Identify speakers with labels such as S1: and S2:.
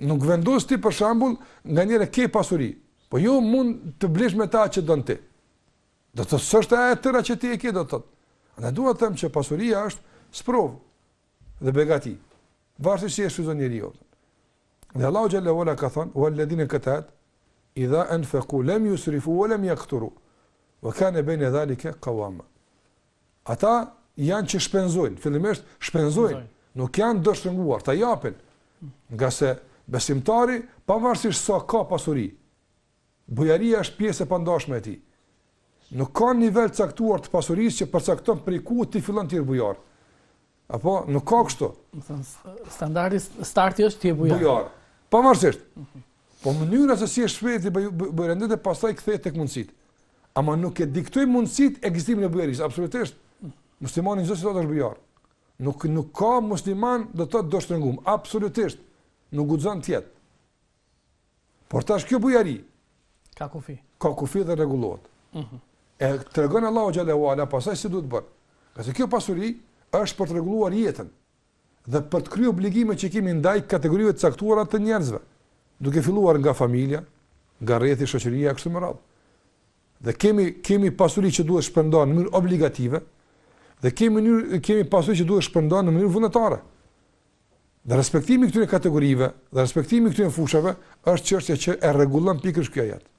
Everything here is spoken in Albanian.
S1: nuk vendos ti për shembull nganjëherë ke pasuri, po jo mund të blesh me ta që don ti. Do të s'është ajo tëra që ti e ke, do të thotë. Ne dua të them që pasuria është sprovë dhe begati. Varësisht si e shfrytëzon njeriu. Dhe Allahu xhallahu ala ka thënë: "Walladhina katat idha anfaqu lam yusrifu wa lam yaqturu wa kana bayna dhalika qawama." Ata janë që shpenzojnë, fillimisht shpenzojnë, nuk janë dëshrënguar, ta japin. Nga se besimtari, pavarësisht sa ka pasuri, bujaria është pjesë e pandashme e tij. Nuk ka nivel caktuar të pasurisë që përcakton prej ku ti fillon të jesh bujar. Apo nuk ka kështu.
S2: Standardi starti është ti je bujar.
S1: Bujar. Pavarësisht. Po mënyra se si është shpejt bujarendet e pastaj kthehet tek mundësitë. Ama nuk e diktoj mundësitë ekzistimin e bujarisë, absolutisht. Muslimani çdo situatë është bujar. Nuk ka musliman do të thotë do shtrëngum, absolutisht. Nuk guxon të jetë. Por tash kjo bujari
S2: ka kufi.
S1: Ka kufi dhe rregullohet. E tregon Allahu xhallahu ala pasaj si duhet bërë. Qase kjo pasuri është për të rregulluar jetën dhe për të kryer obligimet që kemi ndaj kategorive të caktuara të njerëzve, duke filluar nga familja, nga rrethi, shoqëria kështu me radhë. Dhe kemi pasuri që duhet shpërndar në mënyrë obligative dhe kemi pasuri që duhet shpërndar në mënyrë vullnetare. Dhe respektimi këtyre kategorive dhe respektimi këtyre fushave është çështja që e rregullon pikërisht kjo jetë.